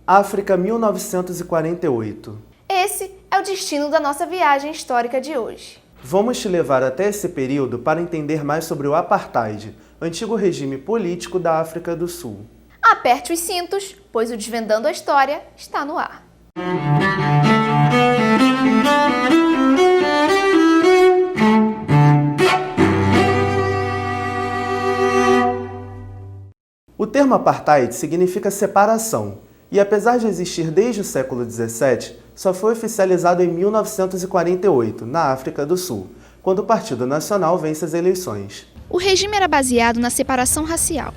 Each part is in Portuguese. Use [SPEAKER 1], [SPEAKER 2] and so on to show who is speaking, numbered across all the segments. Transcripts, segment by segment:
[SPEAKER 1] África 1948.
[SPEAKER 2] Esse é o destino da nossa viagem histórica de hoje.
[SPEAKER 1] Vamos te levar até esse período para entender mais sobre o Apartheid, antigo regime político da África do Sul.
[SPEAKER 2] Aperte os cintos, pois o Desvendando a História está no ar.
[SPEAKER 1] O termo apartheid significa separação, e apesar de existir desde o século XVII, só foi oficializado em 1948, na África do Sul, quando o Partido Nacional vence as eleições.
[SPEAKER 2] O regime era baseado na separação racial.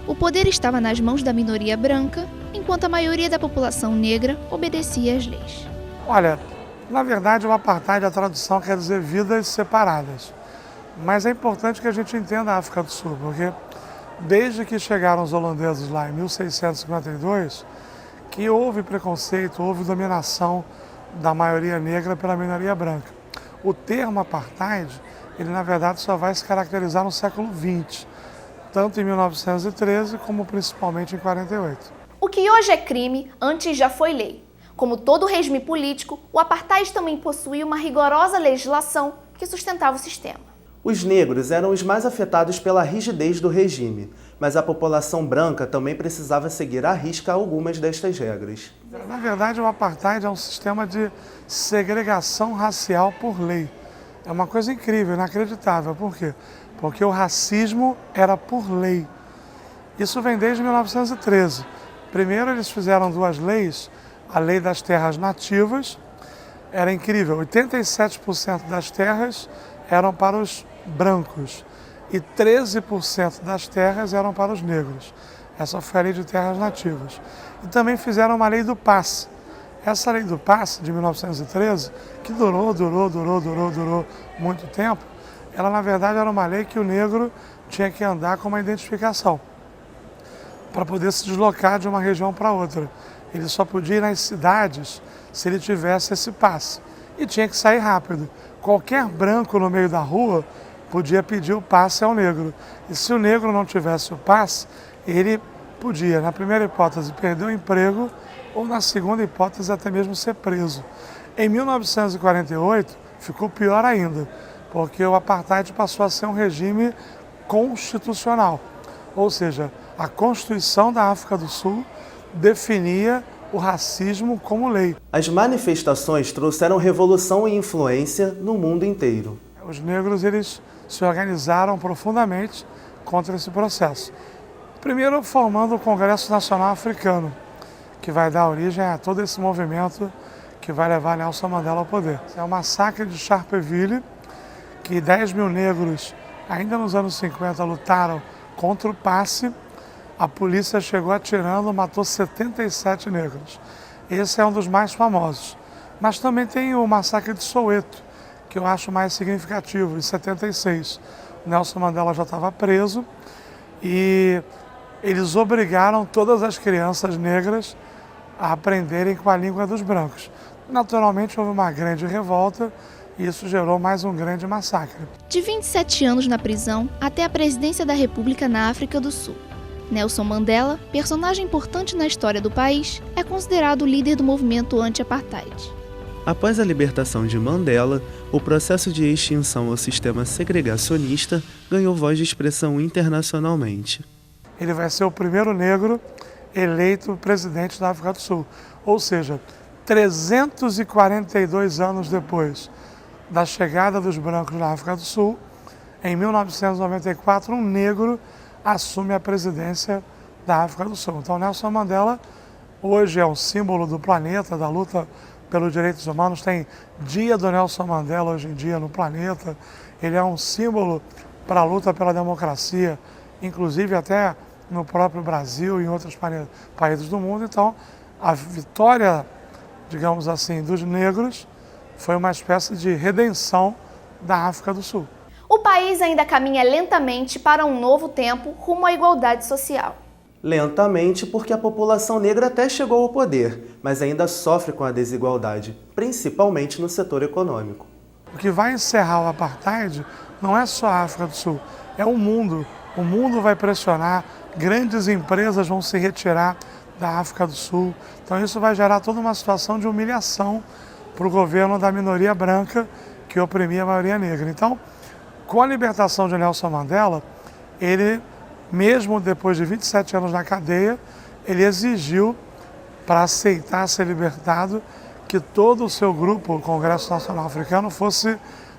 [SPEAKER 2] O poder estava nas mãos da minoria branca, enquanto a maioria da população negra obedecia às leis.
[SPEAKER 3] Olha, na verdade o apartheid, a tradução quer dizer vidas separadas. Mas é importante que a gente entenda a África do Sul, porque desde que chegaram os holandeses lá em 1652, que houve preconceito, houve dominação da maioria negra pela minoria branca. O termo apartheid, ele na verdade só vai se caracterizar no século XX, tanto em 1913 como principalmente em 48.
[SPEAKER 2] O que hoje é crime, antes já foi lei. Como todo regime político, o apartheid também possuía uma rigorosa legislação que sustentava o sistema.
[SPEAKER 1] Os negros eram os mais afetados pela rigidez do regime, mas a população branca também precisava seguir à risca algumas destas regras.
[SPEAKER 3] Na verdade, o apartheid é um sistema de segregação racial por lei. É uma coisa incrível, inacreditável. Por quê? Porque o racismo era por lei. Isso vem desde 1913. Primeiro eles fizeram duas leis, a lei das terras nativas. Era incrível, 87% das terras eram para os brancos e 13% das terras eram para os negros. Essa foi a lei de terras nativas. E também fizeram uma lei do passe. Essa lei do passe, de 1913, que durou muito tempo, ela na verdade era uma lei que o negro tinha que andar com uma identificação para poder se deslocar de uma região para outra. Ele só podia ir nas cidades se ele tivesse esse passe. E tinha que sair rápido. Qualquer branco no meio da rua podia pedir o passe ao negro. E se o negro não tivesse o passe, ele podia, na primeira hipótese, perder o emprego ou, na segunda hipótese, até mesmo ser preso. Em 1948, ficou pior ainda, porque o apartheid passou a ser um regime constitucional. Ou seja, a Constituição da África do Sul definia o racismo como lei.
[SPEAKER 1] As manifestações trouxeram revolução e influência no mundo inteiro.
[SPEAKER 3] Os negros eles se organizaram profundamente contra esse processo. Primeiro formando o Congresso Nacional Africano, que vai dar origem a todo esse movimento que vai levar Nelson Mandela ao poder. É o massacre de Sharpeville, que 10 mil negros, ainda nos anos 50, lutaram contra o passe. A polícia chegou atirando, matou 77 negros. Esse é um dos mais famosos. Mas também tem o massacre de Soweto, que eu acho mais significativo, em 76. Nelson Mandela já estava preso e eles obrigaram todas as crianças negras a aprenderem com a língua dos brancos. Naturalmente houve uma grande revolta e isso gerou mais um grande massacre.
[SPEAKER 2] De 27 anos na prisão até a presidência da República na África do Sul, Nelson Mandela, personagem importante na história do país, é considerado o líder do movimento anti-apartheid.
[SPEAKER 1] Após a libertação de Mandela, o processo de extinção ao sistema segregacionista ganhou voz de expressão internacionalmente.
[SPEAKER 3] Ele vai ser o primeiro negro eleito presidente da África do Sul. Ou seja, 342 anos depois da chegada dos brancos na África do Sul, em 1994, um negro assume a presidência da África do Sul. Então, Nelson Mandela hoje é um símbolo do planeta, da luta pelos direitos humanos. Tem Dia do Nelson Mandela hoje em dia no planeta. Ele é um símbolo para a luta pela democracia, inclusive até no próprio Brasil e em outros países do mundo. Então, a vitória, digamos assim, dos negros foi uma espécie de redenção da África do Sul.
[SPEAKER 2] O país ainda caminha lentamente para um novo tempo rumo à igualdade social.
[SPEAKER 1] Lentamente porque a população negra até chegou ao poder, mas ainda sofre com a desigualdade, principalmente no setor econômico.
[SPEAKER 3] O que vai encerrar o apartheid não é só a África do Sul, é o mundo. O mundo vai pressionar, grandes empresas vão se retirar da África do Sul. Então isso vai gerar toda uma situação de humilhação para o governo da minoria branca que oprimia a maioria negra. Então, com a libertação de Nelson Mandela, ele, mesmo depois de 27 anos na cadeia, ele exigiu, para aceitar ser libertado, que todo o seu grupo, o Congresso Nacional Africano, fosse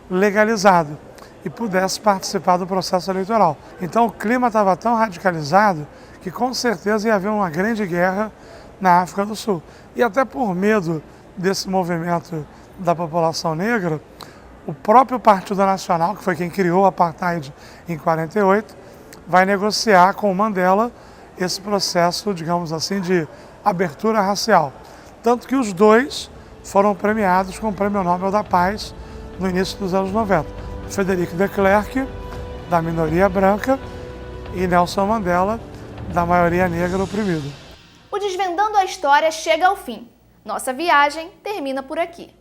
[SPEAKER 3] legalizado e pudesse participar do processo eleitoral. Então o clima estava tão radicalizado que com certeza ia haver uma grande guerra na África do Sul. E até por medo desse movimento da população negra, o próprio Partido Nacional, que foi quem criou o apartheid em 48, vai negociar com o Mandela esse processo, digamos assim, de abertura racial. Tanto que os dois foram premiados com o Prêmio Nobel da Paz no início dos anos 90. Frederic de Klerk, da minoria branca, e Nelson Mandela, da maioria negra oprimida.
[SPEAKER 2] O Desvendando a História chega ao fim. Nossa viagem termina por aqui.